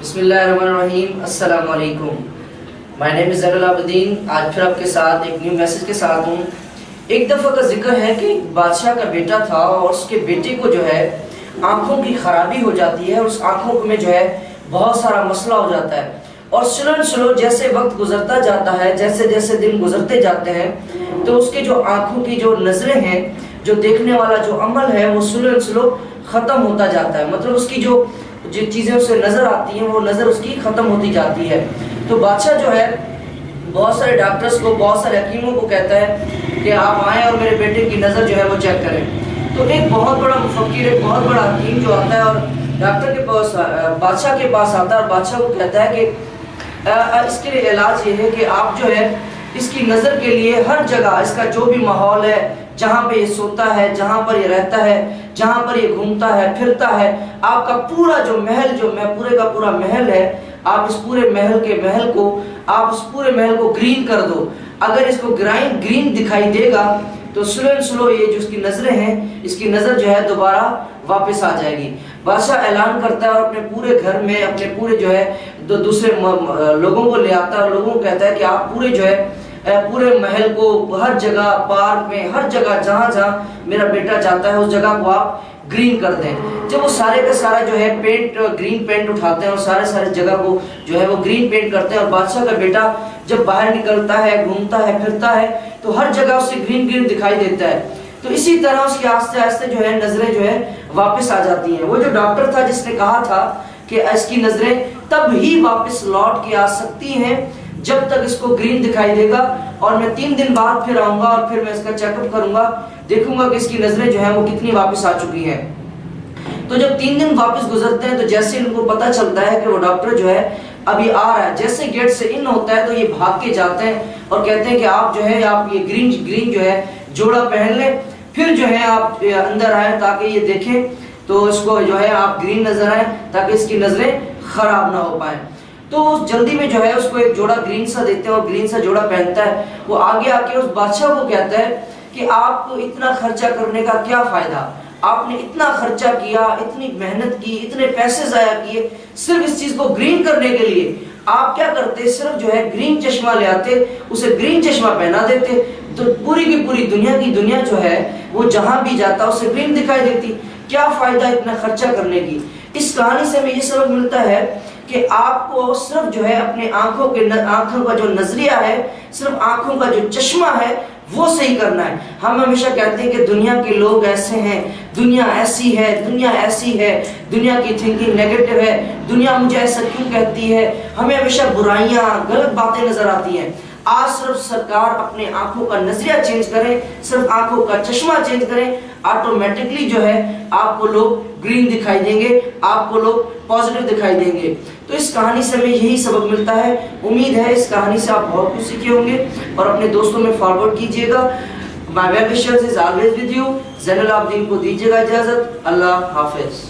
बिस्मिल्लाहिर्रहमानिर्रहीम, अस्सलाम वालेकुम। माय नेम इज़ ज़ैन उल अब्दीन। आज फिर आपके साथ एक न्यू मैसेज के साथ हूँ। एक दफ़ा का जिक्र है कि बादशाह का बेटा था और उसके बेटे को जो है आँखों की खराबी हो जाती है और उस आँखों में जो है बहुत सारा मसला हो जाता है। और स्लो जैसे वक्त गुजरता जाता है, जैसे जैसे दिन गुजरते जाते हैं, तो उसके जो आँखों की जो नज़रें हैं, जो देखने वाला जो अमल है, वो स्लो ख़त्म होता जाता है। मतलब उसकी जो चीज़ें उसे नज़र आती हैं वो नज़र उसकी ख़त्म होती जाती है। तो बादशाह जो है बहुत सारे डॉक्टर्स को, बहुत सारे हकीमों को कहता है कि आप आएँ और मेरे बेटे की नज़र जो है वो चेक करें। तो एक बहुत बड़ा मुफक्किर, एक बहुत बड़ा हकीम जो आता है और डॉक्टर के पास, बादशाह के पास आता है और बादशाह को कहता है कि इसके लिए इलाज ये है कि आप जो है इसकी नज़र के लिए हर जगह, इसका जो भी माहौल है, जहाँ पे ये सोता है, जहाँ पर ये रहता है, जहाँ पर ये घूमता है फिरता है, आपका पूरा जो महल, जो पूरे का पूरा महल है, आप इस पूरे महल को ग्रीन कर दो। अगर इसको ग्रीन दिखाई देगा तो स्लो ये जो इसकी नज़रें हैं, इसकी नज़र जो है दोबारा वापस आ जाएगी। बादशाह ऐलान करता है और अपने पूरे घर में, अपने पूरे जो है दूसरे लोगों को ले आता है और लोगों को कहता है कि आप पूरे जो है पूरे महल को, हर जगह, पार्क में, हर जगह जहाँ मेरा बेटा जाता है उस जगह को आप ग्रीन कर दें। जब वो सारे का सारा जो है ग्रीन पेंट उठाते हैं और सारे जगह को जो है वो ग्रीन पेंट करते हैं और बादशाह का बेटा जब बाहर निकलता है, घूमता है, फिरता है, तो हर जगह उसे ग्रीन दिखाई देता है। तो इसी तरह उसकी आस्ते आस्ते जो है नजरें जो है वापस आ जाती हैं। वो जो डॉक्टर था जिसने कहा था कि इसकी नजरें तब ही वापस लौट के आ सकती हैं जब तक इसको ग्रीन दिखाई देगा, और मैं 3 दिन बाद फिर आऊंगा और फिर मैं इसका चेकअप करूंगा, देखूंगा कि इसकी नजरें जो है वो कितनी वापस आ चुकी हैं। तो जब 3 दिन वापस गुजरते हैं तो जैसे इनको पता चलता है कि वो डॉक्टर जो है अभी आ रहा है, जैसे गेट से इन होता है तो ये भाग के जाते हैं और कहते हैं कि आप जो है आप ये ग्रीन जो है जोड़ा पहन लें, फिर जो है आप अंदर आए ताकि ये देखें तो इसको जो है आप ग्रीन नजर आए ताकि इसकी नजरें खराब ना हो पाए। तो जल्दी में जो है उसको एक जोड़ा ग्रीन सा देते हैं और ग्रीन सा जोड़ा पहनता है। वो आगे आके उस बादशाह को कहता है कि आपको इतना खर्चा करने का क्या फायदा, आपने इतना खर्चा किया, इतनी मेहनत की, इतने पैसे जाया किए सिर्फ इस चीज को ग्रीन करने के लिए। आप क्या करते, सिर्फ जो है ग्रीन चश्मा ले आते, उसे ग्रीन चश्मा पहना देते, तो पूरी की पूरी दुनिया जो है वो जहां भी जाता उसे ग्रीन दिखाई देती। क्या फायदा इतना खर्चा करने की। इस कहानी से हमें ये सबक मिलता है कि आपको सिर्फ जो है अपने आंखों का जो नजरिया है, सिर्फ आंखों का जो चश्मा है वो सही करना है। हम हमेशा कहते हैं कि दुनिया के लोग ऐसे हैं, दुनिया ऐसी है, दुनिया की थिंकिंग नेगेटिव है, दुनिया मुझे ऐसा क्यों कहती है, हमें हमेशा बुराइयां, गलत बातें नजर आती हैं। आज सिर्फ सरकार अपने आंखों का नजरिया चेंज करें, सिर्फ आंखों का चश्मा चेंज करें, ऑटोमेटिकली जो है आपको लोग ग्रीन दिखाई देंगे, आपको लोग पॉजिटिव दिखाई देंगे। तो इस कहानी से हमें यही सबक मिलता है। उम्मीद है इस कहानी से आप बहुत कुछ सीखे होंगे और अपने दोस्तों में फॉरवर्ड कीजिएगा। My well wishers is always with you. Zain ul Abideen को दीजिएगा इजाजत। अल्लाह हाफिज।